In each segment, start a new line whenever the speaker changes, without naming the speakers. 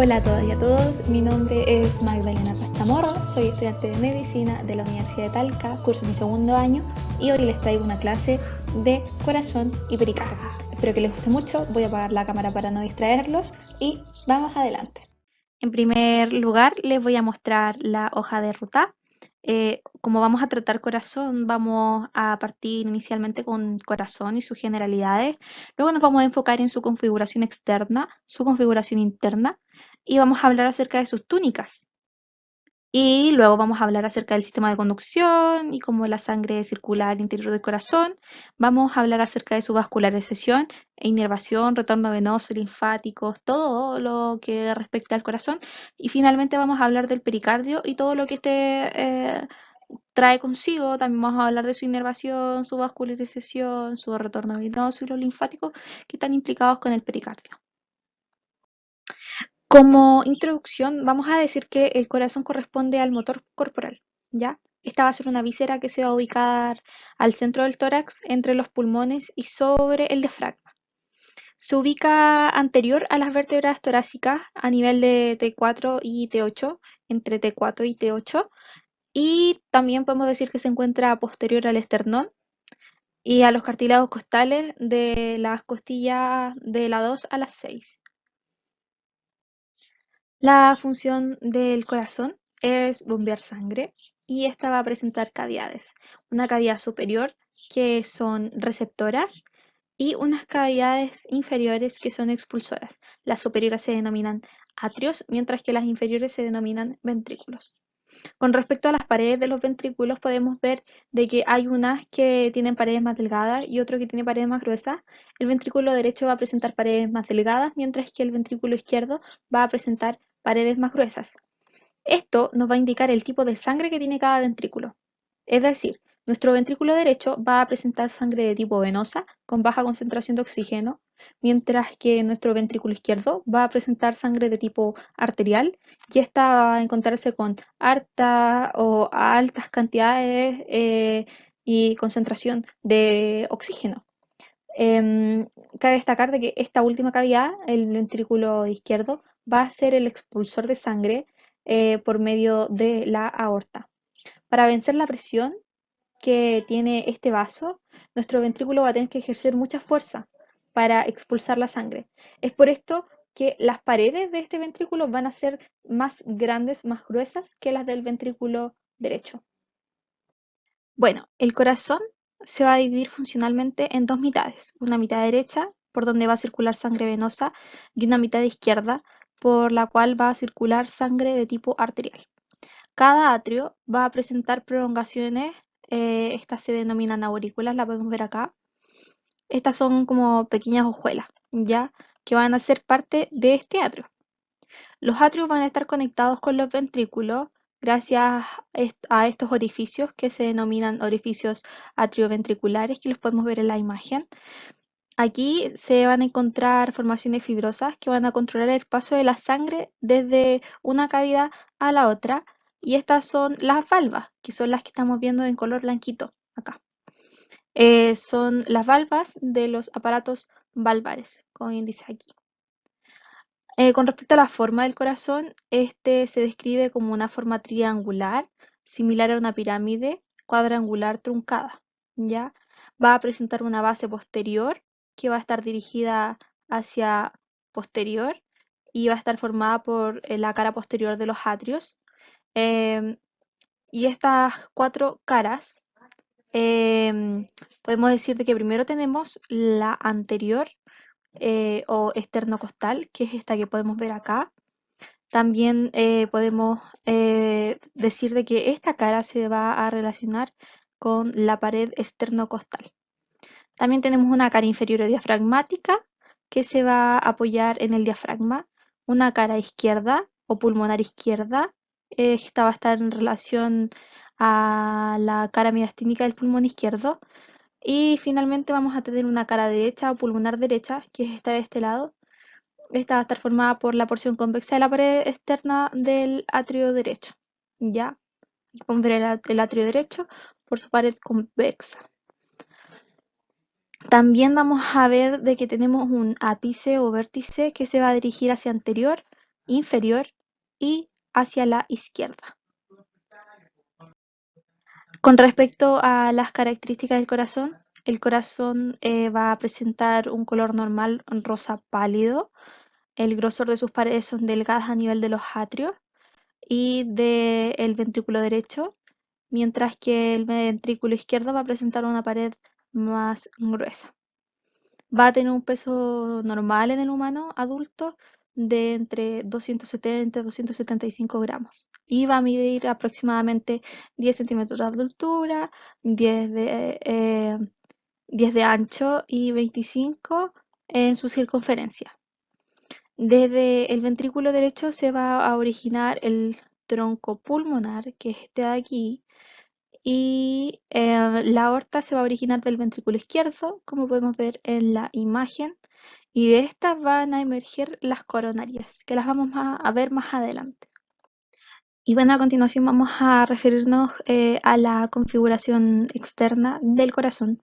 Hola a todas y a todos, mi nombre es Magdalena Pastamorro, soy estudiante de Medicina de la Universidad de Talca, curso mi segundo año y hoy les traigo una clase de corazón y pericardio. Espero que les guste mucho, voy a apagar la cámara para no distraerlos y vamos adelante. En primer lugar les voy a mostrar la hoja de ruta. Como vamos a tratar corazón, vamos a partir inicialmente con corazón y sus generalidades. Luego nos vamos a enfocar en su configuración externa, su configuración interna y vamos a hablar acerca de sus túnicas. Y luego vamos a hablar acerca del sistema de conducción y cómo la sangre circula al interior del corazón. Vamos a hablar acerca de su vascularización e inervación, retorno venoso, linfáticos, todo lo que respecta al corazón. Y finalmente vamos a hablar del pericardio y todo lo que trae consigo. También vamos a hablar de su inervación, su vascularización, su retorno venoso y los linfáticos que están implicados con el pericardio. Como introducción, vamos a decir que el corazón corresponde al motor corporal, ¿ya? Esta va a ser una víscera que se va a ubicar al centro del tórax, entre los pulmones y sobre el diafragma. Se ubica anterior a las vértebras torácicas a nivel de T4 y T8, entre T4 y T8, y también podemos decir que se encuentra posterior al esternón y a los cartílagos costales de las costillas de la 2 a la 6. La función del corazón es bombear sangre y esta va a presentar cavidades. Una cavidad superior que son receptoras y unas cavidades inferiores que son expulsoras. Las superiores se denominan atrios, mientras que las inferiores se denominan ventrículos. Con respecto a las paredes de los ventrículos podemos ver de que hay unas que tienen paredes más delgadas y otro que tiene paredes más gruesas. El ventrículo derecho va a presentar paredes más delgadas, mientras que el ventrículo izquierdo va a presentar paredes más gruesas. Esto nos va a indicar el tipo de sangre que tiene cada ventrículo. Es decir, nuestro ventrículo derecho va a presentar sangre de tipo venosa con baja concentración de oxígeno, mientras que nuestro ventrículo izquierdo va a presentar sangre de tipo arterial y esta va a encontrarse con harta o altas cantidades y concentración de oxígeno. Cabe destacar de que esta última cavidad, el ventrículo izquierdo, va a ser el expulsor de sangre por medio de la aorta. Para vencer la presión que tiene este vaso, nuestro ventrículo va a tener que ejercer mucha fuerza para expulsar la sangre. Es por esto que las paredes de este ventrículo van a ser más grandes, más gruesas que las del ventrículo derecho. Bueno, el corazón se va a dividir funcionalmente en dos mitades, una mitad derecha, por donde va a circular sangre venosa, y una mitad izquierda, por la cual va a circular sangre de tipo arterial. Cada atrio va a presentar prolongaciones, estas se denominan aurículas, la podemos ver acá. Estas son como pequeñas hojuelas, ¿ya? Que van a ser parte de este atrio. Los atrios van a estar conectados con los ventrículos gracias a estos orificios que se denominan orificios atrioventriculares, que los podemos ver en la imagen. Aquí se van a encontrar formaciones fibrosas que van a controlar el paso de la sangre desde una cavidad a la otra. Y estas son las valvas, que son las que estamos viendo en color blanquito acá. Son las valvas de los aparatos valvares, como bien dice aquí. Con respecto a la forma del corazón, este se describe como una forma triangular, similar a una pirámide cuadrangular truncada, ¿ya? Va a presentar una base posterior que va a estar dirigida hacia posterior y va a estar formada por la cara posterior de los atrios. Em, y estas cuatro caras, podemos decir de que primero tenemos la anterior, o esternocostal, que es esta que podemos ver acá. También podemos decir de que esta cara se va a relacionar con la pared esternocostal. También tenemos una cara inferior diafragmática que se va a apoyar en el diafragma, una cara izquierda o pulmonar izquierda. Esta va a estar en relación a la cara mediastínica del pulmón izquierdo. Y finalmente vamos a tener una cara derecha o pulmonar derecha, que es esta de este lado. Esta va a estar formada por la porción convexa de la pared externa del atrio derecho. ¿Ya? Aquí podemos ver el atrio derecho por su pared convexa. También vamos a ver de que tenemos un ápice o vértice que se va a dirigir hacia anterior inferior y hacia la izquierda. Con respecto a las características del corazón, el corazón va a presentar un color normal rosa pálido. El grosor de sus paredes son delgadas a nivel de los atrios y del ventrículo derecho, mientras que el ventrículo izquierdo va a presentar una pared más gruesa. Va a tener un peso normal en el humano adulto de entre 270 y 275 gramos y va a medir aproximadamente 10 centímetros de altura, 10 de ancho y 25 en su circunferencia. Desde el ventrículo derecho se va a originar el tronco pulmonar, que es este de aquí, y la aorta se va a originar del ventrículo izquierdo, como podemos ver en la imagen, y de estas van a emerger las coronarias, que las vamos a ver más adelante. Y bueno, a continuación vamos a referirnos a la configuración externa del corazón.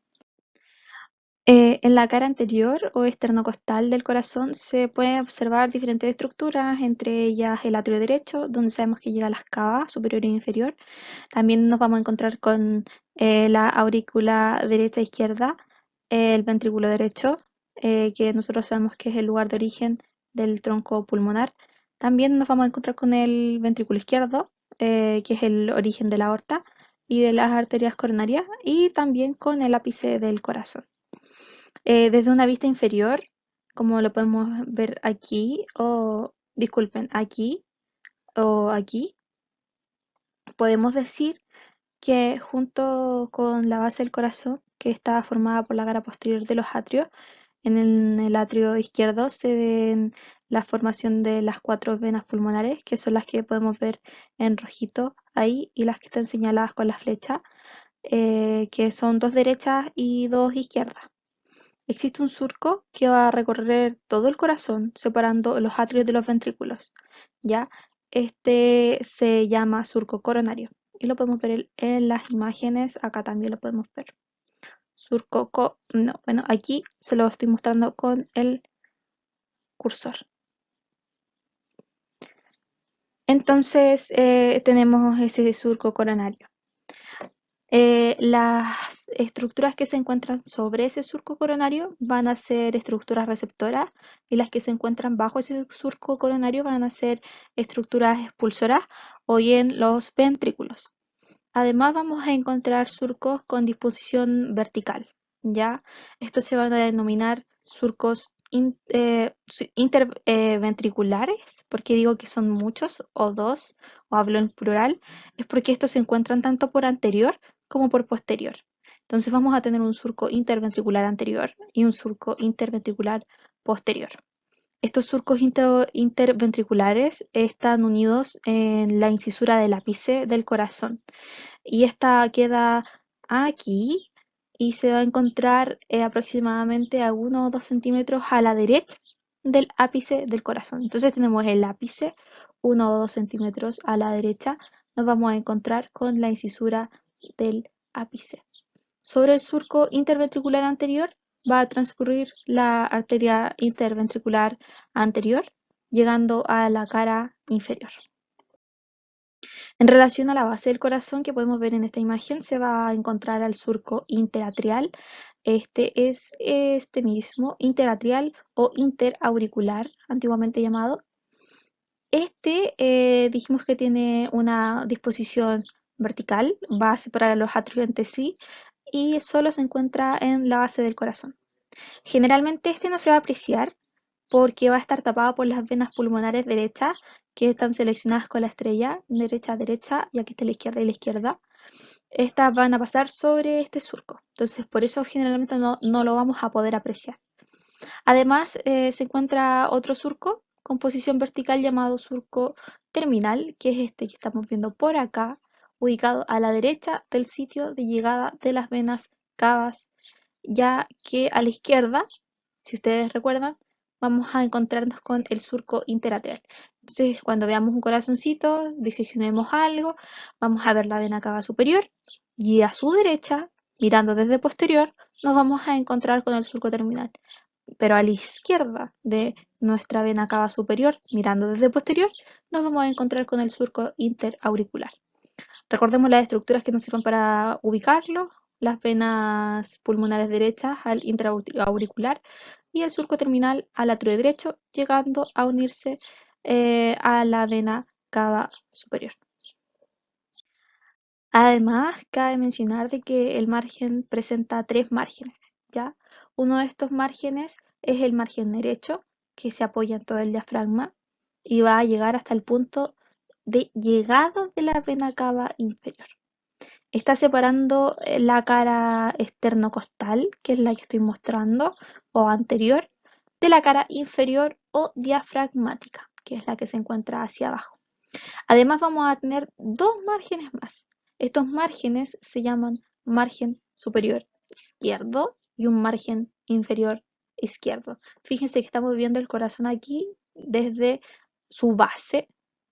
En la cara anterior o esternocostal del corazón se pueden observar diferentes estructuras, entre ellas el atrio derecho, donde sabemos que llega a las cavas superior e inferior. También nos vamos a encontrar con la aurícula derecha e izquierda, el ventrículo derecho, que nosotros sabemos que es el lugar de origen del tronco pulmonar. También nos vamos a encontrar con el ventrículo izquierdo, que es el origen de la aorta y de las arterias coronarias, y también con el ápice del corazón. Desde una vista inferior, como lo podemos ver aquí, o disculpen, aquí o aquí, podemos decir que junto con la base del corazón, que está formada por la cara posterior de los atrios, en el atrio izquierdo se ven la formación de las 4 venas pulmonares, que son las que podemos ver en rojito ahí, y las que están señaladas con la flecha, que son 2 derechas y 2 izquierdas. Existe un surco que va a recorrer todo el corazón, separando los atrios de los ventrículos, ¿ya? Este se llama surco coronario y lo podemos ver en las imágenes, acá también lo podemos ver. No, bueno, aquí se lo estoy mostrando con el cursor. Entonces tenemos ese surco coronario. Las estructuras que se encuentran sobre ese surco coronario van a ser estructuras receptoras y las que se encuentran bajo ese surco coronario van a ser estructuras expulsoras o bien los ventrículos. Además vamos a encontrar surcos con disposición vertical, ¿ya? Estos se van a denominar surcos interventriculares, porque digo que son muchos o dos, o hablo en plural, es porque estos se encuentran tanto por anterior como por posterior. Entonces vamos a tener un surco interventricular anterior y un surco interventricular posterior. Estos surcos interventriculares están unidos en la incisura del ápice del corazón y esta queda aquí y se va a encontrar aproximadamente a 1 o 2 centímetros a la derecha del ápice del corazón. Entonces tenemos el ápice 1 o 2 centímetros a la derecha, nos vamos a encontrar con la incisura del ápice. Sobre el surco interventricular anterior va a transcurrir la arteria interventricular anterior, llegando a la cara inferior. En relación a la base del corazón que podemos ver en esta imagen, se va a encontrar al surco interatrial. Este es este mismo, interatrial o interauricular, antiguamente llamado. Este dijimos que tiene una disposición vertical, va a separar a los atrios entre sí y solo se encuentra en la base del corazón. Generalmente este no se va a apreciar porque va a estar tapado por las venas pulmonares derechas que están seleccionadas con la estrella derecha a derecha y aquí está la izquierda y la izquierda. Estas van a pasar sobre este surco, entonces por eso generalmente no lo vamos a poder apreciar. Además se encuentra otro surco con posición vertical llamado surco terminal, que es este que estamos viendo por acá, ubicado a la derecha del sitio de llegada de las venas cavas, ya que a la izquierda, si ustedes recuerdan, vamos a encontrarnos con el surco interatrial. Entonces, cuando veamos un corazoncito, diseccionemos algo, vamos a ver la vena cava superior y a su derecha, mirando desde posterior, nos vamos a encontrar con el surco terminal. pero a la izquierda de nuestra vena cava superior, mirando desde posterior, nos vamos a encontrar con el surco interauricular. Recordemos las estructuras que nos sirven para ubicarlo, las venas pulmonares derechas al interauricular y el surco terminal al atrio derecho, llegando a unirse a la vena cava superior. Además, cabe mencionar de que el margen presenta tres márgenes, ¿ya? Uno de estos márgenes es el margen derecho, que se apoya en todo el diafragma y va a llegar hasta el punto de llegada de la vena cava inferior. Está separando la cara esternocostal, que es la que estoy mostrando, o anterior, de la cara inferior o diafragmática, que es la que se encuentra hacia abajo. Además vamos a tener dos márgenes más. Estos márgenes se llaman margen superior izquierdo y un margen inferior izquierdo. Fíjense que estamos viendo el corazón aquí desde su base.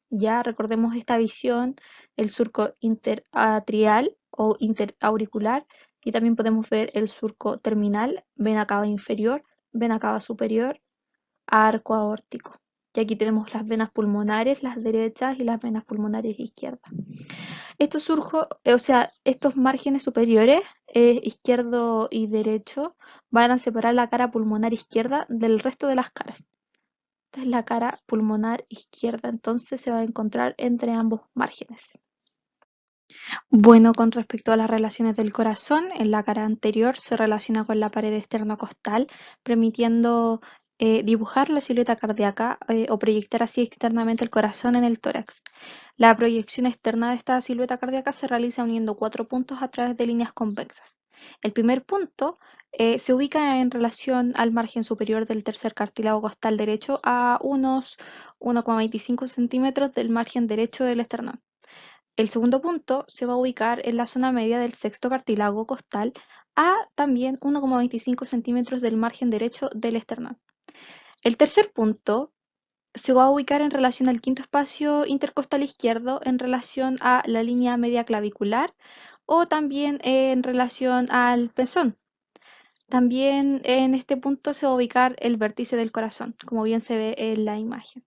Ya recordemos esta visión, el surco interatrial o interauricular, y también podemos ver el surco terminal, vena cava inferior, vena cava superior, arco aórtico. Y aquí tenemos las venas pulmonares, las derechas y las venas pulmonares izquierdas. Estos surcos, o sea, estos márgenes superiores, izquierdo y derecho, van a separar la cara pulmonar izquierda del resto de las caras. Esta es la cara pulmonar izquierda, entonces se va a encontrar entre ambos márgenes. Bueno, con respecto a las relaciones del corazón, en la cara anterior se relaciona con la pared esternocostal, permitiendo dibujar la silueta cardíaca o proyectar así externamente el corazón en el tórax. La proyección externa de esta silueta cardíaca se realiza uniendo cuatro puntos a través de líneas convexas. El primer punto se ubica en relación al margen superior del tercer cartílago costal derecho a unos 1,25 centímetros del margen derecho del esternón. El segundo punto se va a ubicar en la zona media del sexto cartílago costal a también 1,25 centímetros del margen derecho del esternón. El tercer punto se va a ubicar en relación al quinto espacio intercostal izquierdo en relación a la línea media clavicular o también en relación al pezón. También en este punto se va a ubicar el vértice del corazón, como bien se ve en la imagen.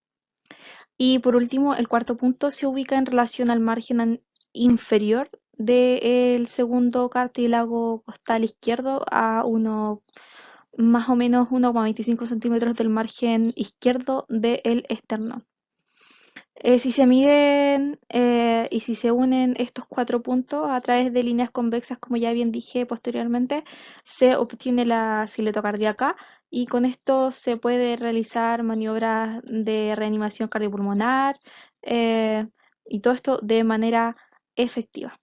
Y por último, el cuarto punto se ubica en relación al margen inferior del segundo cartílago costal izquierdo a más o menos 1,25 centímetros del margen izquierdo del esternón. Si se miden y si se unen estos cuatro puntos a través de líneas convexas, como ya bien dije posteriormente, se obtiene la silueta cardíaca y con esto se puede realizar maniobras de reanimación cardiopulmonar eh, y todo esto de manera efectiva.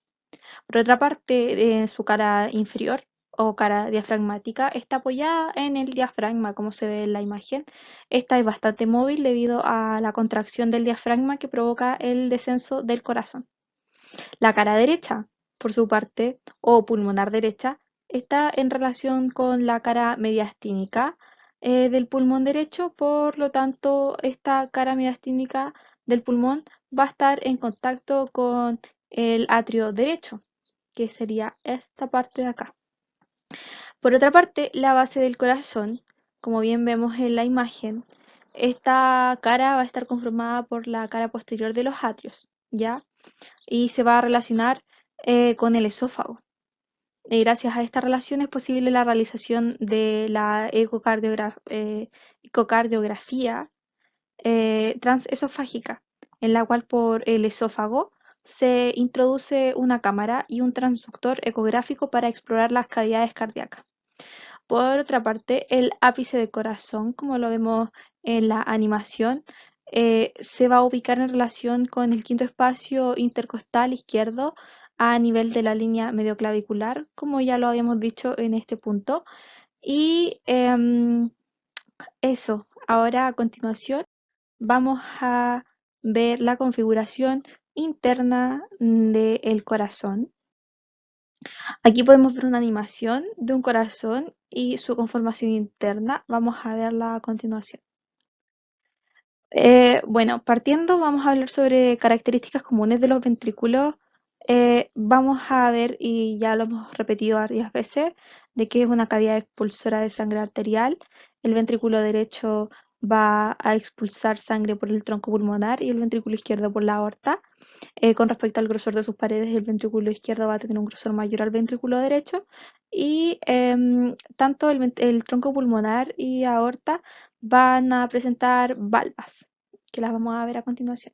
Por otra parte, su cara inferior o cara diafragmática está apoyada en el diafragma, como se ve en la imagen. Esta es bastante móvil debido a la contracción del diafragma que provoca el descenso del corazón. La cara derecha, por su parte, o pulmonar derecha, está en relación con la cara mediastínica del pulmón derecho, por lo tanto, esta cara mediastínica del pulmón va a estar en contacto con el atrio derecho, que sería esta parte de acá. Por otra parte, la base del corazón, como bien vemos en la imagen, esta cara va a estar conformada por la cara posterior de los atrios, ¿ya? Y se va a relacionar con el esófago. Y gracias a esta relación es posible la realización de la ecocardiografía transesofágica, en la cual por el esófago se introduce una cámara y un transductor ecográfico para explorar las cavidades cardíacas. Por otra parte, el ápice del corazón, como lo vemos en la animación, se va a ubicar en relación con el quinto espacio intercostal izquierdo a nivel de la línea medioclavicular, como ya lo habíamos dicho en este punto. Y eso, ahora a continuación vamos a ver la configuración interna del corazón. Aquí podemos ver una animación de un corazón y su conformación interna. Vamos a verla a continuación. Bueno, partiendo vamos a hablar sobre características comunes de los ventrículos. Vamos a ver, y ya lo hemos repetido varias veces, de que es una cavidad expulsora de sangre arterial. el ventrículo derecho va a expulsar sangre por el tronco pulmonar y el ventrículo izquierdo por la aorta. Con respecto al grosor de sus paredes, el ventrículo izquierdo va a tener un grosor mayor al ventrículo derecho y tanto el tronco pulmonar y aorta van a presentar valvas, que las vamos a ver a continuación.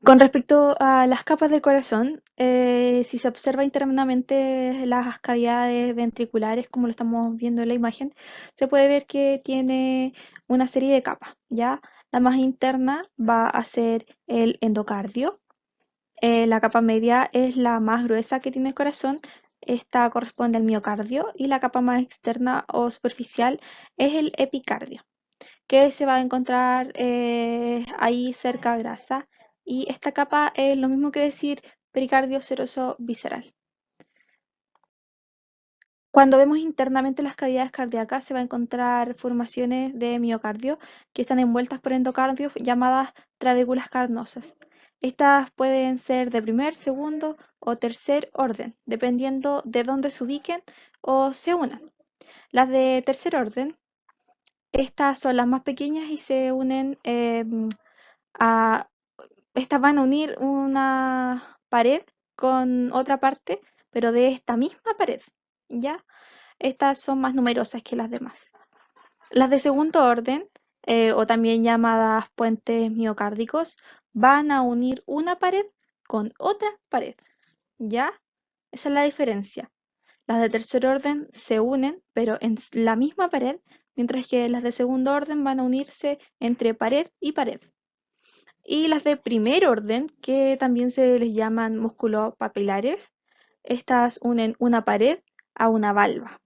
Con respecto a las capas del corazón, si se observa internamente las cavidades ventriculares, como lo estamos viendo en la imagen, se puede ver que tiene una serie de capas, ¿ya? La más interna va a ser el endocardio. La capa media es la más gruesa que tiene el corazón. Esta corresponde al miocardio y la capa más externa o superficial es el epicardio, que se va a encontrar ahí cerca grasa. Y esta capa es lo mismo que decir pericardio seroso visceral. Cuando vemos internamente las cavidades cardíacas se va a encontrar formaciones de miocardio que están envueltas por endocardio llamadas trabéculas carnosas. Estas pueden ser de primer, segundo o tercer orden, dependiendo de dónde se ubiquen o se unan. Las de tercer orden, estas son las más pequeñas y se unen a... Estas van a unir una pared con otra parte, pero de esta misma pared, ¿ya? Estas son más numerosas que las demás. Las de segundo orden, o también llamadas puentes miocárdicos, van a unir una pared con otra pared, ¿ya? Esa es la diferencia. Las de tercer orden se unen, pero en la misma pared, mientras que las de segundo orden van a unirse entre pared y pared. Y las de primer orden, que también se les llaman músculos papilares, estas unen una pared a una valva,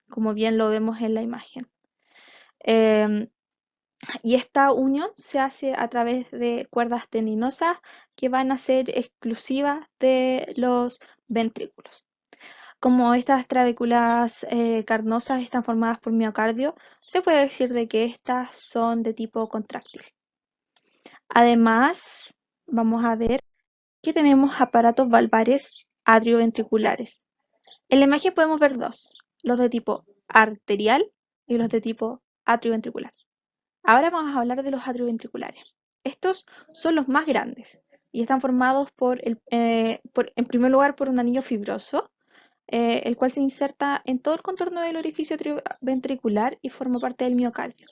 como bien lo vemos en la imagen. Em, y esta unión se hace a través de cuerdas tendinosas que van a ser exclusivas de los ventrículos. Como estas trabéculas carnosas están formadas por miocardio, se puede decir de que estas son de tipo contráctil. Además, vamos a ver que tenemos aparatos valvares atrioventriculares. En la imagen podemos ver dos, los de tipo arterial y los de tipo atrioventricular. Ahora vamos a hablar de los atrioventriculares. Estos son los más grandes y están formados en primer lugar por un anillo fibroso, el cual se inserta en todo el contorno del orificio atrioventricular y forma parte del miocardio.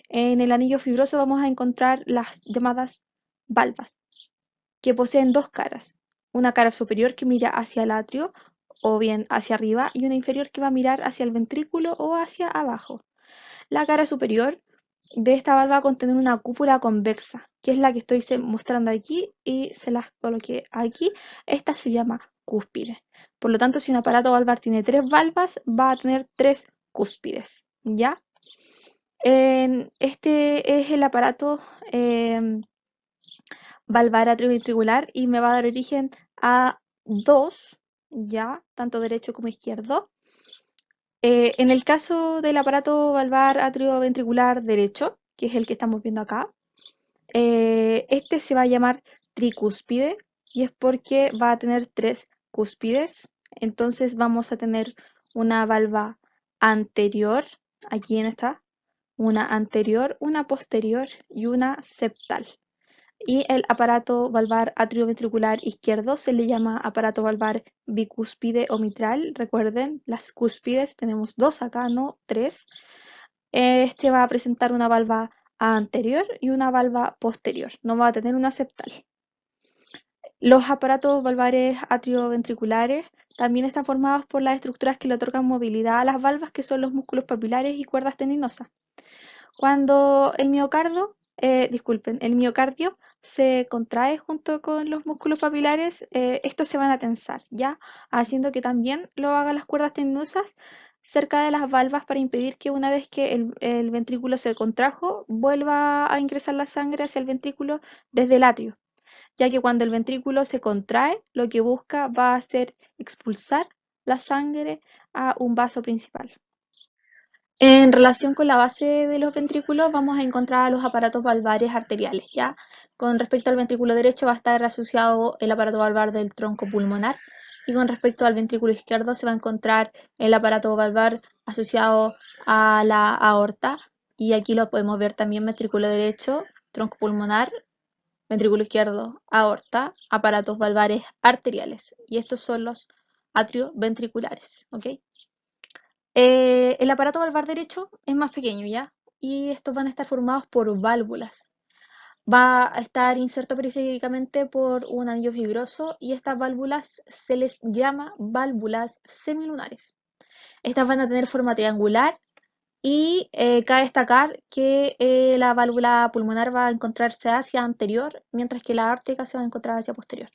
En el anillo fibroso vamos a encontrar las llamadas valvas, que poseen dos caras, una cara superior que mira hacia el atrio o bien hacia arriba y una inferior que va a mirar hacia el ventrículo o hacia abajo. La cara superior de esta valva va a contener una cúpula convexa, que es la que estoy mostrando aquí y se las coloqué aquí. Esta se llama cúspide. Por lo tanto, si un aparato valvar tiene tres valvas, va a tener tres cúspides, ¿ya? Este es el aparato valvar atrioventricular y me va a dar origen a dos, ya, tanto derecho como izquierdo. En el caso del aparato valvar atrioventricular derecho, que es el que estamos viendo acá, este se va a llamar tricúspide y es porque va a tener tres cúspides. Entonces vamos a tener una valva anterior, aquí en esta, una anterior, una posterior y una septal. Y el aparato valvar atrioventricular izquierdo se le llama aparato valvar bicúspide o mitral. Recuerden, las cúspides tenemos dos acá, no tres. Este va a presentar una valva anterior y una valva posterior. No va a tener una septal. Los aparatos valvares atrioventriculares también están formados por las estructuras que le otorgan movilidad a las valvas, que son los músculos papilares y cuerdas tendinosas. Cuando el miocardio se contrae junto con los músculos papilares, estos se van a tensar, ¿ya? Haciendo que también lo hagan las cuerdas tendinosas cerca de las valvas para impedir que una vez que el ventrículo se contrajo, vuelva a ingresar la sangre hacia el ventrículo desde el atrio, ya que cuando el ventrículo se contrae, lo que busca va a ser expulsar la sangre a un vaso principal. En relación con la base de los ventrículos vamos a encontrar los aparatos valvares arteriales, ¿ya? Con respecto al ventrículo derecho va a estar asociado el aparato valvar del tronco pulmonar, Y con respecto al ventrículo izquierdo se va a encontrar el aparato valvar asociado a la aorta. Y aquí lo podemos ver también: ventrículo derecho, tronco pulmonar, ventrículo izquierdo, aorta, aparatos valvares arteriales. Y estos son los atrioventriculares, ¿ok? El aparato valvar derecho es más pequeño, ¿ya? Y estos van a estar formados por válvulas. Va a estar inserto periféricamente por un anillo fibroso y estas válvulas se les llama válvulas semilunares. Estas van a tener forma triangular y cabe destacar que la válvula pulmonar va a encontrarse hacia anterior, mientras que la aórtica se va a encontrar hacia posterior.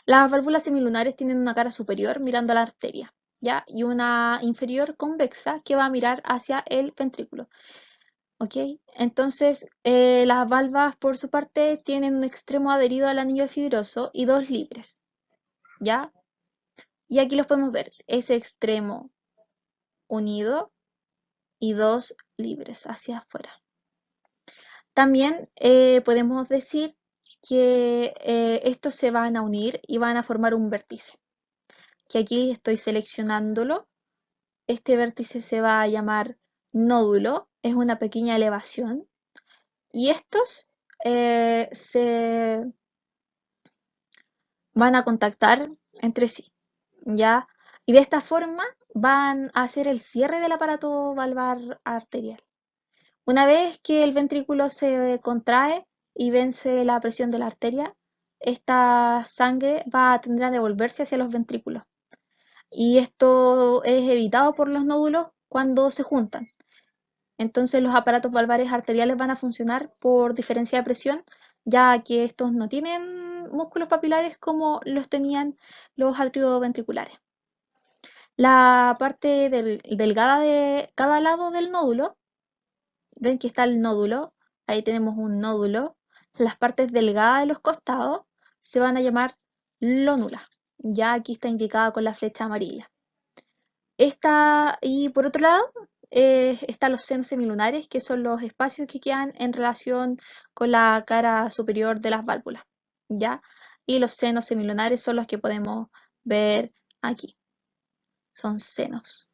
Las válvulas semilunares tienen una cara superior mirando a la arteria, ¿ya? Y una inferior convexa que va a mirar hacia el ventrículo. ¿Ok? Entonces, las valvas por su parte tienen un extremo adherido al anillo fibroso y dos libres, ¿ya? Y aquí los podemos ver: ese extremo unido y dos libres hacia afuera. También podemos decir que estos se van a unir y van a formar un vértice, que aquí estoy seleccionándolo. Este vértice se va a llamar nódulo, es una pequeña elevación, y estos se van a contactar entre sí, ¿ya? Y de esta forma van a hacer el cierre del aparato valvar arterial. Una vez que el ventrículo se contrae y vence la presión de la arteria, esta sangre va a tender a devolverse hacia los ventrículos. Y esto es evitado por los nódulos cuando se juntan. Entonces los aparatos valvares arteriales van a funcionar por diferencia de presión, ya que estos no tienen músculos papilares como los tenían los atrioventriculares. La parte delgada de cada lado del nódulo, ven que está el nódulo, ahí tenemos un nódulo. Las partes delgadas de los costados se van a llamar lónula, ya aquí está indicada con la flecha amarilla. Y por otro lado, están los senos semilunares, que son los espacios que quedan en relación con la cara superior de las válvulas, ¿ya? Y los senos semilunares son los que podemos ver aquí, son senos.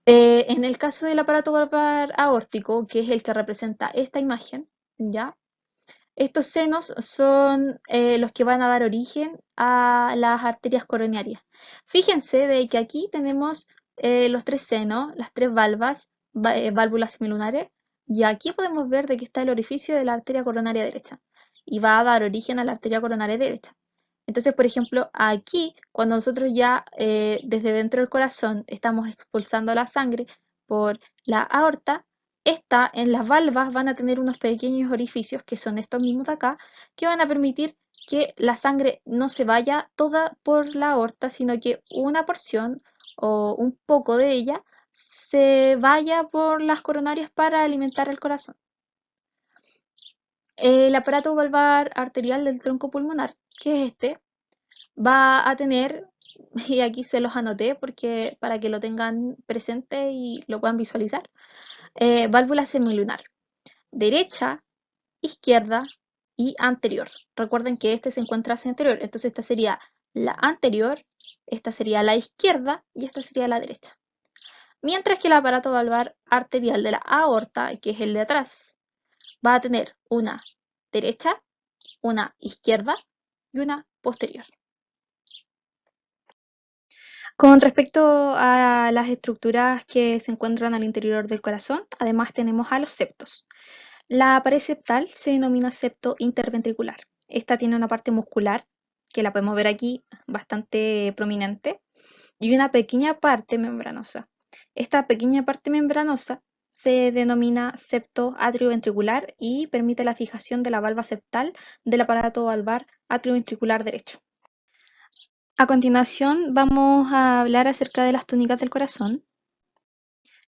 En el caso del aparato valvar aórtico, que es el que representa esta imagen, ¿ya? Estos senos son los que van a dar origen a las arterias coronarias. Fíjense de que aquí tenemos los tres senos, las tres válvulas semilunares, y aquí podemos ver de que está el orificio de la arteria coronaria derecha y va a dar origen a la arteria coronaria derecha. Entonces, por ejemplo, aquí, cuando nosotros ya desde dentro del corazón estamos expulsando la sangre por la aorta, en las valvas van a tener unos pequeños orificios, que son estos mismos de acá, que van a permitir que la sangre no se vaya toda por la aorta, sino que una porción o un poco de ella se vaya por las coronarias para alimentar el corazón. El aparato valvar arterial del tronco pulmonar, que es este, va a tener, y aquí se los anoté porque para que lo tengan presente y lo puedan visualizar: válvula semilunar, derecha, izquierda y anterior. Recuerden que este se encuentra hacia anterior, entonces esta sería la anterior, esta sería la izquierda y esta sería la derecha. Mientras que el aparato valvar arterial de la aorta, que es el de atrás, va a tener una derecha, una izquierda y una posterior. Con respecto a las estructuras que se encuentran al interior del corazón, además tenemos a los septos. La pared septal se denomina septo interventricular. Esta tiene una parte muscular, que la podemos ver aquí, bastante prominente, y una pequeña parte membranosa. Esta pequeña parte membranosa se denomina septo atrioventricular y permite la fijación de la valva septal del aparato valvar atrioventricular derecho. A continuación vamos a hablar acerca de las túnicas del corazón.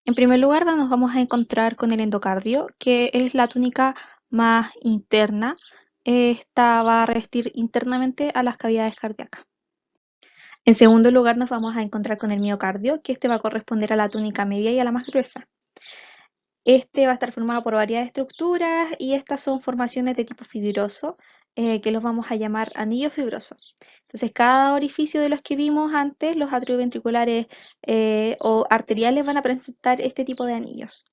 En primer lugar nos vamos a encontrar con el endocardio, que es la túnica más interna. Esta va a revestir internamente a las cavidades cardíacas. En segundo lugar nos vamos a encontrar con el miocardio, que este va a corresponder a la túnica media y a la más gruesa. Este va a estar formado por varias estructuras y estas son formaciones de tipo fibroso que los vamos a llamar anillos fibrosos. Entonces, cada orificio de los que vimos antes, los atrioventriculares o arteriales, van a presentar este tipo de anillos.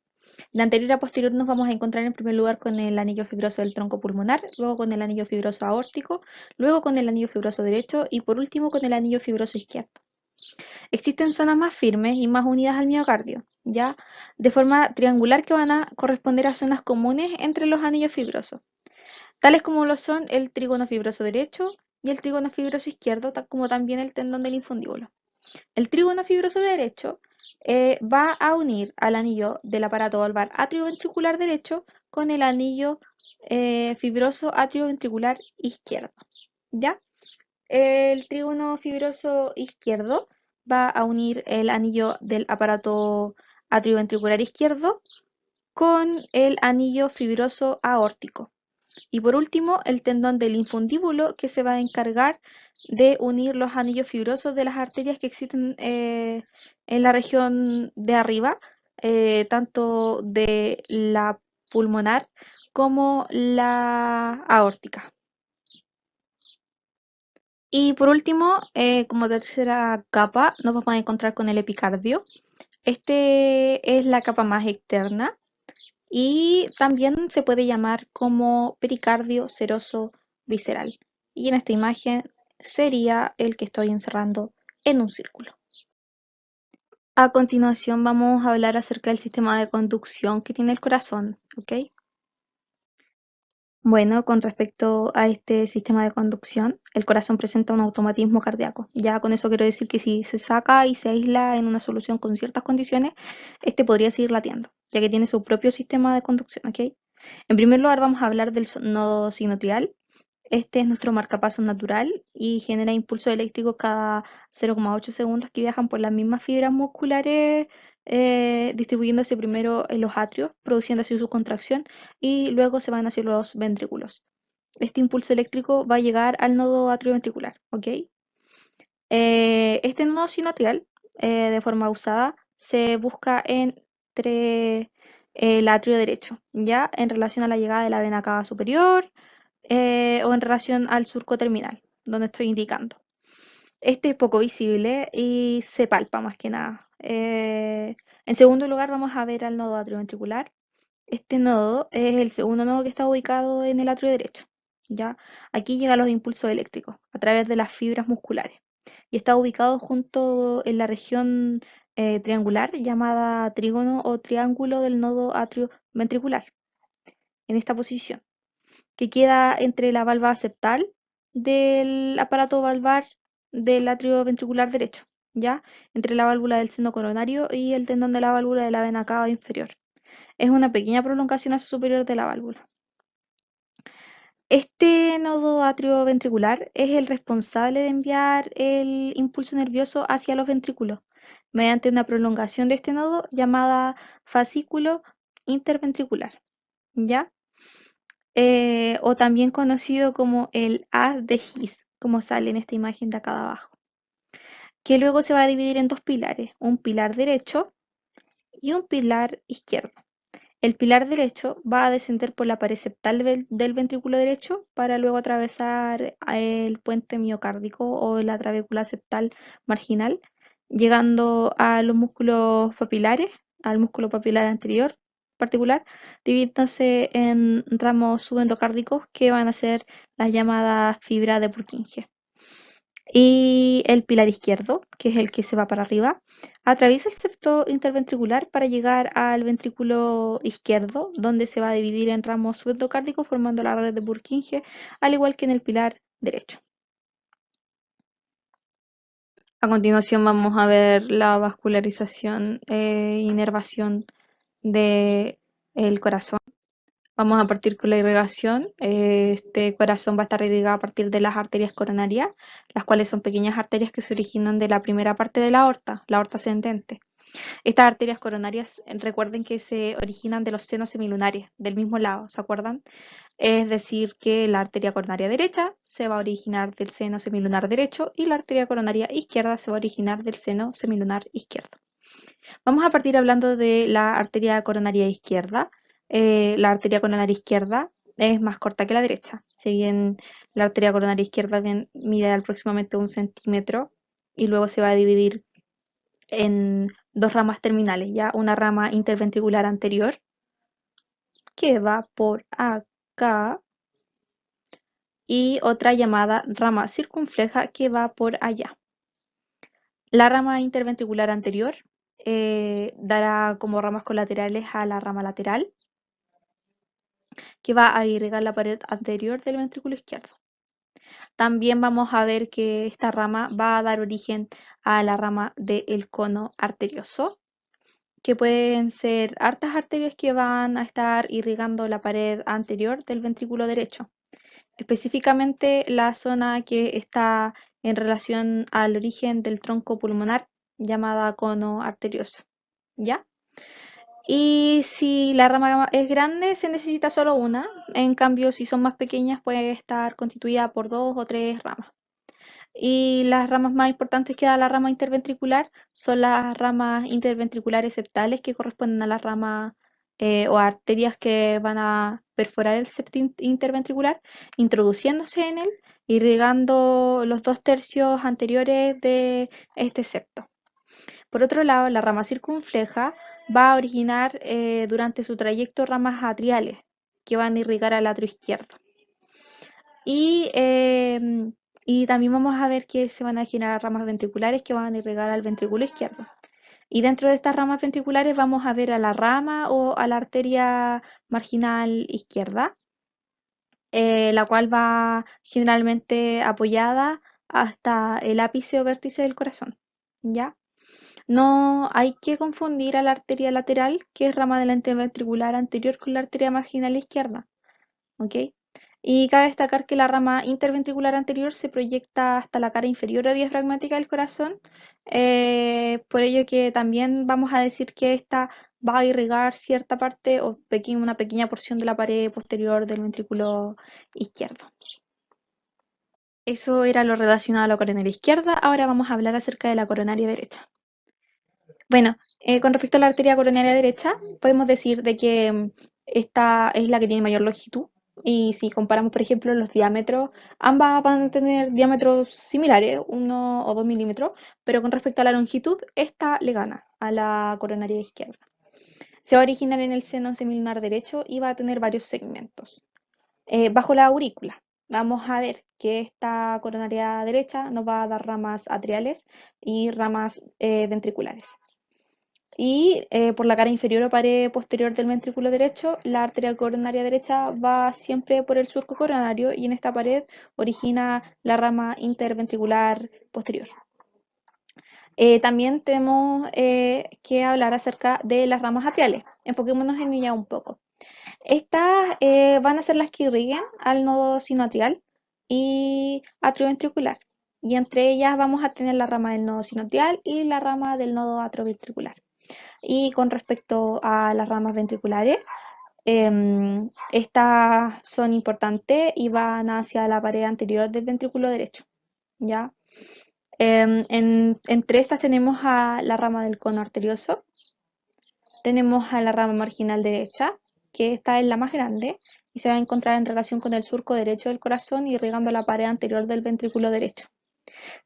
De anterior a posterior nos vamos a encontrar en primer lugar con el anillo fibroso del tronco pulmonar, luego con el anillo fibroso aórtico, luego con el anillo fibroso derecho y por último con el anillo fibroso izquierdo. Existen zonas más firmes y más unidas al miocardio, ya de forma triangular que van a corresponder a zonas comunes entre los anillos fibrosos, tales como lo son el trígono fibroso derecho y el trígono fibroso izquierdo, como también el tendón del infundíbulo. El trígono fibroso derecho va a unir al anillo del aparato valvar atrioventricular derecho con el anillo fibroso atrioventricular izquierdo. ¿Ya? El trígono fibroso izquierdo va a unir el anillo del aparato atrioventricular izquierdo con el anillo fibroso aórtico. Y por último, el tendón del infundíbulo que se va a encargar de unir los anillos fibrosos de las arterias que existen en la región de arriba, tanto de la pulmonar como la aórtica. Y por último, como tercera capa, nos vamos a encontrar con el epicardio. Este es la capa más externa y también se puede llamar como pericardio seroso visceral. Y en esta imagen sería el que estoy encerrando en un círculo. A continuación vamos a hablar acerca del sistema de conducción que tiene el corazón, ¿ok? Bueno, con respecto a este sistema de conducción, el corazón presenta un automatismo cardíaco. Ya con eso quiero decir que si se saca y se aísla en una solución con ciertas condiciones, este podría seguir latiendo, ya que tiene su propio sistema de conducción, ¿ok? En primer lugar vamos a hablar del nodo sinotrial. Este es nuestro marcapasos natural y genera impulsos eléctricos cada 0,8 segundos que viajan por las mismas fibras musculares, distribuyéndose primero en los atrios, produciendo así su contracción, y luego se van hacia los ventrículos. Este impulso eléctrico va a llegar al nodo atrioventricular, ¿ok? Este nodo sinoatrial, de forma usada, se busca entre el atrio derecho, ya en relación a la llegada de la vena cava superior o en relación al surco terminal, donde estoy indicando. Este es poco visible y se palpa más que nada. En segundo lugar vamos a ver al nodo atrioventricular. Este nodo es el segundo nodo que está ubicado en el atrio derecho. ¿Ya? Aquí llegan los impulsos eléctricos a través de las fibras musculares y está ubicado junto en la región triangular llamada trígono o triángulo del nodo atrioventricular, en esta posición que queda entre la valva septal del aparato valvar del atrio ventricular derecho, ¿ya? Entre la válvula del seno coronario y el tendón de la válvula de la vena cava inferior. Es una pequeña prolongación hacia superior de la válvula. Este nodo atrioventricular es el responsable de enviar el impulso nervioso hacia los ventrículos mediante una prolongación de este nodo llamada fascículo interventricular, ¿ya? O también conocido como el haz de His, como sale en esta imagen de acá abajo, que luego se va a dividir en dos pilares, un pilar derecho y un pilar izquierdo. El pilar derecho va a descender por la pared septal del ventrículo derecho para luego atravesar el puente miocárdico o la trabécula septal marginal, llegando a los músculos papilares, al músculo papilar anterior particular, dividiéndose en ramos subendocárdicos que van a ser las llamadas fibras de Purkinje. Y el pilar izquierdo, que es el que se va para arriba, atraviesa el septo interventricular para llegar al ventrículo izquierdo, donde se va a dividir en ramos subendocárdicos formando la red de Purkinje, al igual que en el pilar derecho. A continuación vamos a ver la vascularización e inervación del corazón. Vamos a partir con la irrigación. Este corazón va a estar irrigado a partir de las arterias coronarias, las cuales son pequeñas arterias que se originan de la primera parte de la aorta ascendente. Estas arterias coronarias, recuerden que se originan de los senos semilunares, del mismo lado, ¿se acuerdan? Es decir, que la arteria coronaria derecha se va a originar del seno semilunar derecho y la arteria coronaria izquierda se va a originar del seno semilunar izquierdo. Vamos a partir hablando de la arteria coronaria izquierda. La arteria coronaria izquierda es más corta que la derecha. Si bien la arteria coronaria izquierda mide aproximadamente 1 centímetro y luego se va a dividir en dos ramas terminales, ya una rama interventricular anterior que va por acá y otra llamada rama circunfleja que va por allá. La rama interventricular anterior dará como ramas colaterales a la rama lateral que va a irrigar la pared anterior del ventrículo izquierdo. También vamos a ver que esta rama va a dar origen a la rama del cono arterioso, que pueden ser hartas arterias que van a estar irrigando la pared anterior del ventrículo derecho. Específicamente la zona que está en relación al origen del tronco pulmonar, llamada cono arterioso. ¿Ya? Y si la rama es grande, se necesita solo una. En cambio, si son más pequeñas, puede estar constituida por 2 o 3 ramas. Y las ramas más importantes que da la rama interventricular son las ramas interventriculares septales que corresponden a las ramas o arterias que van a perforar el septo interventricular, introduciéndose en él, irrigando los 2 tercios anteriores de este septo. Por otro lado, la rama circunfleja va a originar durante su trayecto ramas atriales que van a irrigar al atrio izquierdo. Y también vamos a ver que se van a generar ramas ventriculares que van a irrigar al ventrículo izquierdo. Y dentro de estas ramas ventriculares vamos a ver a la rama o a la arteria marginal izquierda, la cual va generalmente apoyada hasta el ápice o vértice del corazón. ¿Ya? No hay que confundir a la arteria lateral, que es rama de la interventricular anterior, con la arteria marginal izquierda. ¿Ok? Y cabe destacar que la rama interventricular anterior se proyecta hasta la cara inferior o diafragmática del corazón, por ello que también vamos a decir que esta va a irrigar cierta parte o una pequeña porción de la pared posterior del ventrículo izquierdo. Eso era lo relacionado a la coronaria izquierda. Ahora vamos a hablar acerca de la coronaria derecha. Bueno, con respecto a la arteria coronaria derecha, podemos decir de que esta es la que tiene mayor longitud. Y si comparamos, por ejemplo, los diámetros, ambas van a tener diámetros similares, 1 o 2 milímetros, pero con respecto a la longitud, esta le gana a la coronaria izquierda. Se va a originar en el seno semilunar derecho y va a tener varios segmentos. Bajo la aurícula, vamos a ver que esta coronaria derecha nos va a dar ramas atriales y ramas ventriculares. Y por la cara inferior o pared posterior del ventrículo derecho, la arteria coronaria derecha va siempre por el surco coronario y en esta pared origina la rama interventricular posterior. También tenemos que hablar acerca de las ramas atriales. Enfoquémonos en ella un poco. Estas van a ser las que irriguen al nodo sinoatrial y atrioventricular. Y entre ellas vamos a tener la rama del nodo sinoatrial y la rama del nodo atrioventricular. Y con respecto a las ramas ventriculares, estas son importantes y van hacia la pared anterior del ventrículo derecho. ¿Ya? Entre estas tenemos a la rama del cono arterioso, tenemos a la rama marginal derecha, que esta es la más grande y se va a encontrar en relación con el surco derecho del corazón, irrigando la pared anterior del ventrículo derecho.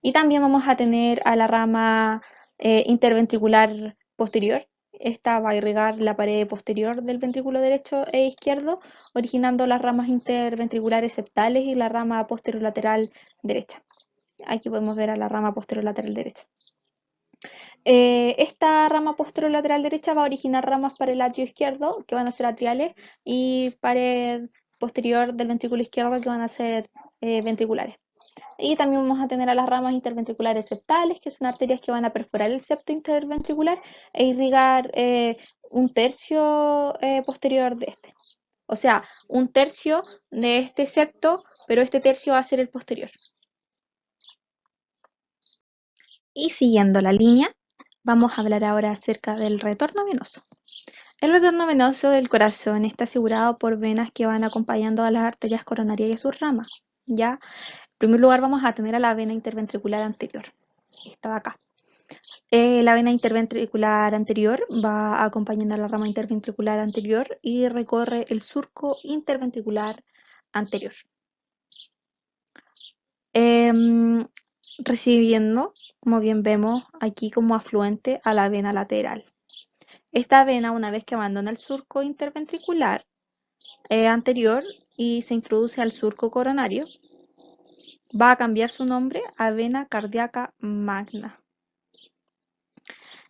Y también vamos a tener a la rama interventricular posterior. Esta va a irrigar la pared posterior del ventrículo derecho e izquierdo, originando las ramas interventriculares septales y la rama posterolateral derecha. Aquí podemos ver a la rama posterolateral derecha. Esta rama posterolateral derecha va a originar ramas para el atrio izquierdo, que van a ser atriales, y pared posterior del ventrículo izquierdo, que van a ser ventriculares. Y también vamos a tener a las ramas interventriculares septales, que son arterias que van a perforar el septo interventricular e irrigar 1 tercio posterior de este. O sea, 1 tercio de este septo, pero este tercio va a ser el posterior. Y siguiendo la línea, vamos a hablar ahora acerca del retorno venoso. El retorno venoso del corazón está asegurado por venas que van acompañando a las arterias coronarias y a sus ramas. ¿Ya? En primer lugar vamos a tener a la vena interventricular anterior, esta de acá. La vena interventricular anterior va acompañando a la rama interventricular anterior y recorre el surco interventricular anterior. Em, Recibiendo, como bien vemos, aquí como afluente a la vena lateral. Esta vena, una vez que abandona el surco interventricular anterior y se introduce al surco coronario, va a cambiar su nombre a vena cardíaca magna.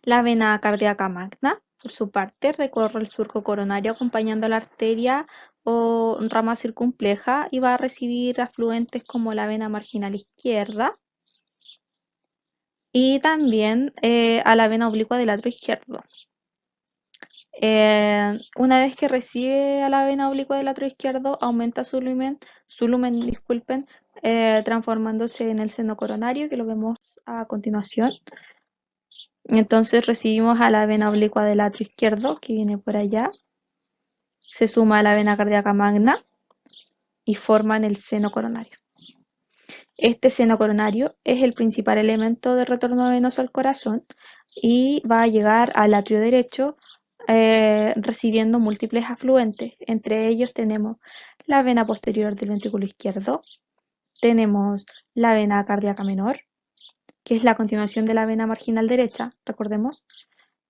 La vena cardíaca magna, por su parte, recorre el surco coronario acompañando a la arteria o rama circunfleja y va a recibir afluentes como la vena marginal izquierda y también a la vena oblicua del atrio izquierdo. Una vez que recibe a la vena oblicua del atrio izquierdo, aumenta su lumen, disculpen, transformándose en el seno coronario, que lo vemos a continuación. Entonces recibimos a la vena oblicua del atrio izquierdo, que viene por allá, se suma a la vena cardíaca magna y forman el seno coronario. Este seno coronario es el principal elemento de retorno venoso al corazón y va a llegar al atrio derecho recibiendo múltiples afluentes. Entre ellos tenemos la vena posterior del ventrículo izquierdo, tenemos la vena cardíaca menor, que es la continuación de la vena marginal derecha, recordemos,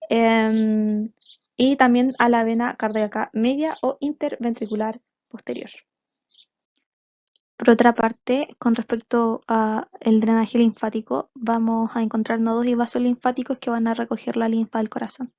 y también a la vena cardíaca media o interventricular posterior. Por otra parte, con respecto al drenaje linfático, vamos a encontrar nodos y vasos linfáticos que van a recoger la linfa del corazón.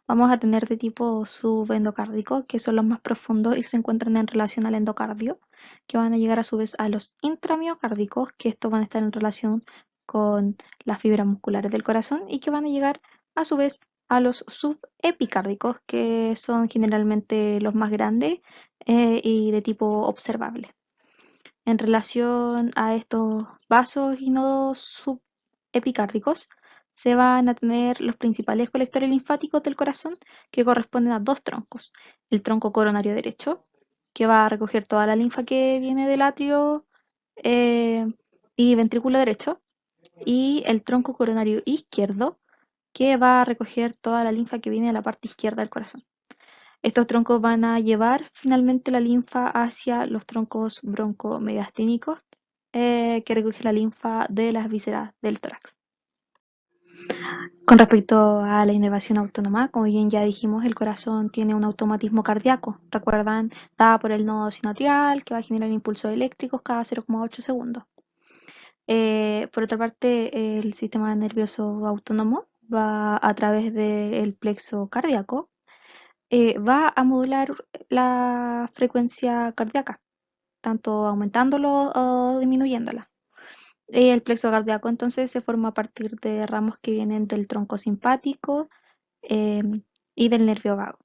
Vamos a tener de tipo subendocárdico, que son los más profundos y se encuentran en relación al endocardio, que van a llegar a su vez a los intramiocárdicos, que estos van a estar en relación con las fibras musculares del corazón y que van a llegar a su vez a los subepicárdicos, que son generalmente los más grandes y de tipo observable. En relación a estos vasos y nodos subepicárdicos, se van a tener los principales colectores linfáticos del corazón que corresponden a dos troncos. El tronco coronario derecho, que va a recoger toda la linfa que viene del atrio eh, y ventrículo derecho, y el tronco coronario izquierdo, que va a recoger toda la linfa que viene de la parte izquierda del corazón. Estos troncos van a llevar finalmente la linfa hacia los troncos broncomediastínicos que recoge la linfa de las vísceras del tórax. Con respecto a la inervación autónoma, como bien ya dijimos, el corazón tiene un automatismo cardíaco. Recuerdan, dada por el nodo sinoatrial que va a generar impulsos eléctricos cada 0,8 segundos. Por otra parte, el sistema nervioso autónomo va a través del plexo cardíaco va a modular la frecuencia cardíaca, tanto aumentándolo o disminuyéndola. El plexo cardíaco entonces se forma a partir de ramos que vienen del tronco simpático eh, y del nervio vago.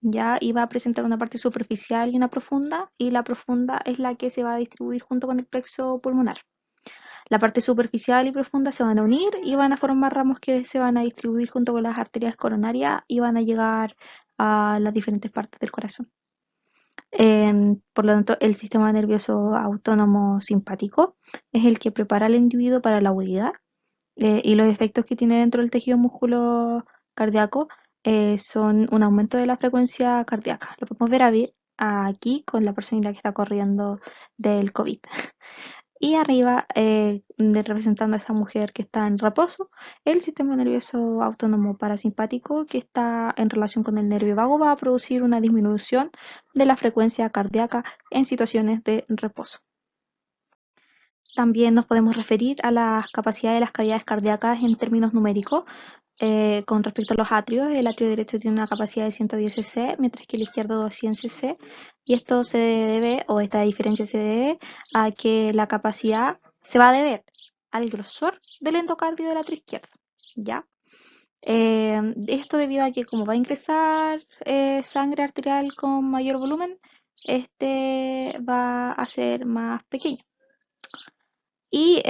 Ya, y va a presentar una parte superficial y una profunda, y la profunda es la que se va a distribuir junto con el plexo pulmonar. La parte superficial y profunda se van a unir y van a formar ramos que se van a distribuir junto con las arterias coronarias y van a llegar a las diferentes partes del corazón. Por lo tanto, el sistema nervioso autónomo simpático es el que prepara al individuo para la huida y los efectos que tiene dentro del tejido músculo cardíaco son un aumento de la frecuencia cardíaca. Lo podemos ver aquí con la personita que está corriendo del COVID. Y arriba, representando a esa mujer que está en reposo, el sistema nervioso autónomo parasimpático que está en relación con el nervio vago va a producir una disminución de la frecuencia cardíaca en situaciones de reposo. También nos podemos referir a las capacidades de las cavidades cardíacas en términos numéricos. Con respecto a los atrios, el atrio derecho tiene una capacidad de 110 cc, mientras que el izquierdo 100 cc. Y esto se debe, o esta diferencia se debe, a que la capacidad se va a deber al grosor del endocardio del atrio izquierdo. ¿Ya? Esto debido a que como va a ingresar sangre arterial con mayor volumen, este va a ser más pequeño. Y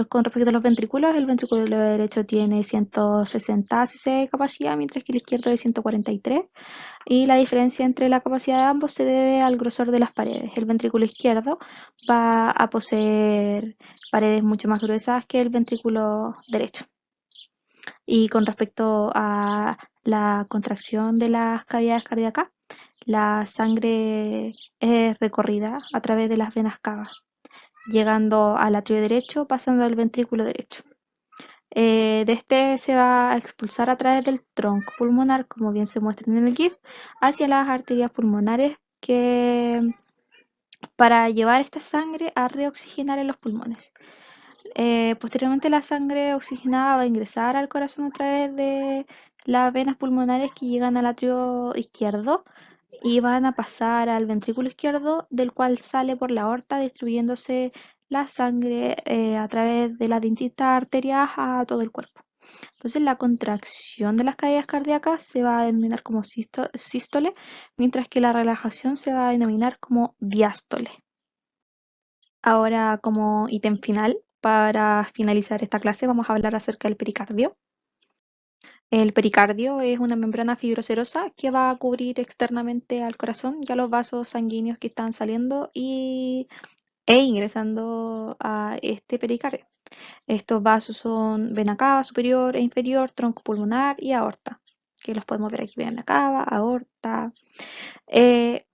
con respecto a los ventrículos, el ventrículo derecho tiene 160 cc de capacidad, mientras que el izquierdo es 143. Y la diferencia entre la capacidad de ambos se debe al grosor de las paredes. El ventrículo izquierdo va a poseer paredes mucho más gruesas que el ventrículo derecho. Y con respecto a la contracción de las cavidades cardíacas, la sangre es recorrida a través de las venas cavas, llegando al atrio derecho, pasando al ventrículo derecho. De este se va a expulsar a través del tronco pulmonar, como bien se muestra en el GIF, hacia las arterias pulmonares para llevar esta sangre a reoxigenar en los pulmones. Posteriormente la sangre oxigenada va a ingresar al corazón a través de las venas pulmonares que llegan al atrio izquierdo y van a pasar al ventrículo izquierdo, del cual sale por la aorta distribuyéndose la sangre a través de las distintas arterias a todo el cuerpo. Entonces la contracción de las caídas cardíacas se va a denominar como sístole, mientras que la relajación se va a denominar como diástole. Ahora, como ítem final, para finalizar esta clase, vamos a hablar acerca del pericardio. El pericardio es una membrana fibroserosa que va a cubrir externamente al corazón y a los vasos sanguíneos que están saliendo e ingresando a este pericardio. Estos vasos son vena cava superior e inferior, tronco pulmonar y aorta, que los podemos ver aquí, vena cava, aorta. Eh,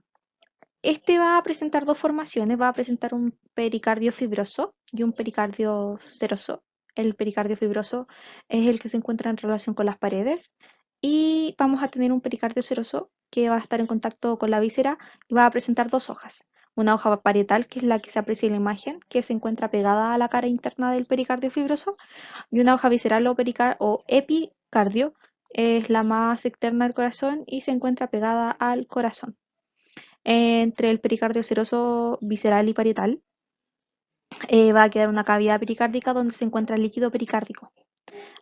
Este va a presentar dos formaciones, va a presentar un pericardio fibroso y un pericardio seroso. El pericardio fibroso es el que se encuentra en relación con las paredes y vamos a tener un pericardio seroso que va a estar en contacto con la víscera y va a presentar dos hojas. Una hoja parietal, que es la que se aprecia en la imagen, que se encuentra pegada a la cara interna del pericardio fibroso, y una hoja visceral o epicardio, es la más externa del corazón y se encuentra pegada al corazón. Entre el pericardio seroso visceral y parietal va a quedar una cavidad pericárdica donde se encuentra el líquido pericárdico,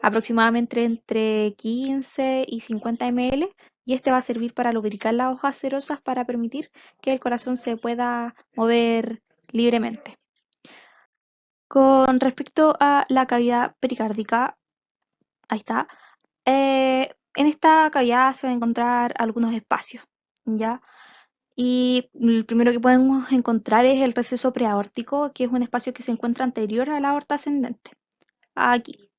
aproximadamente entre 15 y 50 ml, y este va a servir para lubricar las hojas serosas para permitir que el corazón se pueda mover libremente. Con respecto a la cavidad pericárdica, ahí está, en esta cavidad se van a encontrar algunos espacios, ¿ya? Y el primero que podemos encontrar es el receso preaórtico, que es un espacio que se encuentra anterior a la aorta ascendente. Aquí.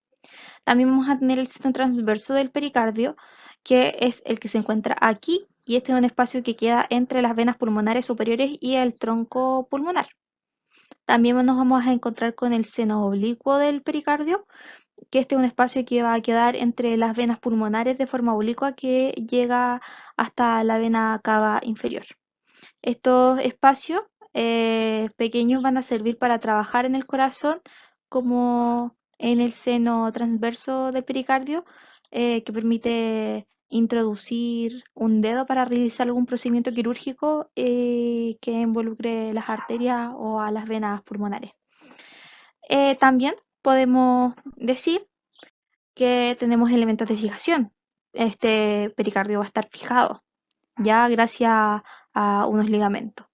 También vamos a tener el seno transverso del pericardio, que es el que se encuentra aquí, y este es un espacio que queda entre las venas pulmonares superiores y el tronco pulmonar. También nos vamos a encontrar con el seno oblicuo del pericardio, que este es un espacio que va a quedar entre las venas pulmonares de forma oblicua que llega hasta la vena cava inferior. Estos espacios pequeños van a servir para trabajar en el corazón como en el seno transverso del pericardio, que permite introducir un dedo para realizar algún procedimiento quirúrgico que involucre las arterias o a las venas pulmonares. También podemos decir que tenemos elementos de fijación. Este pericardio va a estar fijado ya gracias a unos ligamentos.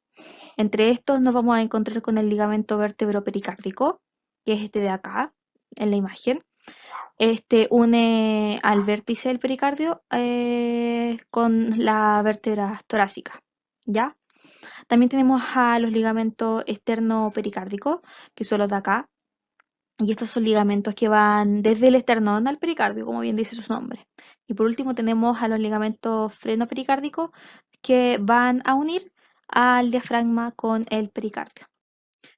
Entre estos nos vamos a encontrar con el ligamento vértebro-pericárdico, que es este de acá, en la imagen. Este une al vértice del pericardio con la vértebra torácica, ¿ya? También tenemos a los ligamentos externo-pericárdicos, que son los de acá, y estos son ligamentos que van desde el esternón al pericardio, como bien dice su nombre. Y por último tenemos a los ligamentos freno-pericárdicos que van a unir al diafragma con el pericardio.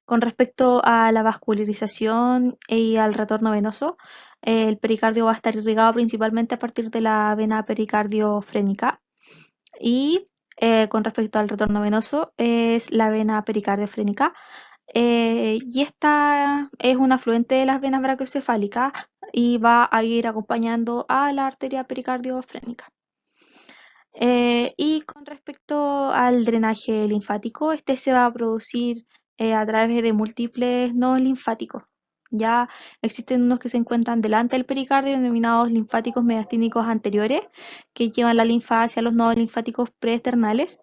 Con respecto a la vascularización y al retorno venoso, el pericardio va a estar irrigado principalmente a partir de la vena pericardiofrénica y con respecto al retorno venoso es la vena pericardiofrénica y esta es un afluente de las venas brachiocefálicas y va a ir acompañando a la arteria pericardiofrénica. Y con respecto al drenaje linfático, este se va a producir a través de múltiples nodos linfáticos. Ya existen unos que se encuentran delante del pericardio, denominados linfáticos mediastínicos anteriores, que llevan la linfa hacia los nodos linfáticos preesternales.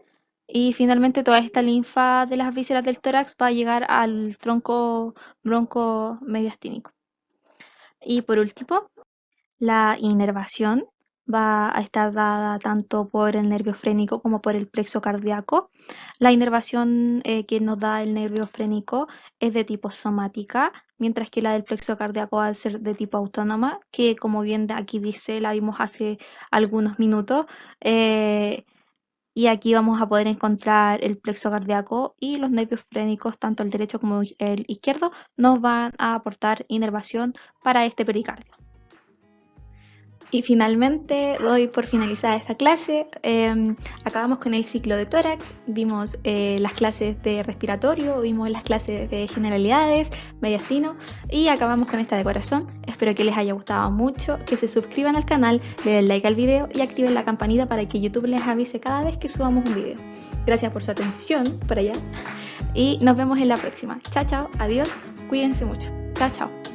Y finalmente toda esta linfa de las vísceras del tórax va a llegar al tronco bronco mediastínico. Y por último, la inervación va a estar dada tanto por el nervio frénico como por el plexo cardíaco. La inervación que nos da el nervio frénico es de tipo somática, mientras que la del plexo cardíaco va a ser de tipo autónoma, que como bien aquí dice, la vimos hace algunos minutos. Y aquí vamos a poder encontrar el plexo cardíaco y los nervios frénicos, tanto el derecho como el izquierdo, nos van a aportar inervación para este pericardio. Y finalmente doy por finalizada esta clase. Acabamos con el ciclo de tórax, vimos las clases de respiratorio, vimos las clases de generalidades, mediastino y acabamos con esta de corazón. Espero que les haya gustado mucho, que se suscriban al canal, le den like al video y activen la campanita para que YouTube les avise cada vez que subamos un video. Gracias por su atención por allá y nos vemos en la próxima. Chao, chao, adiós, cuídense mucho. Chao, chao.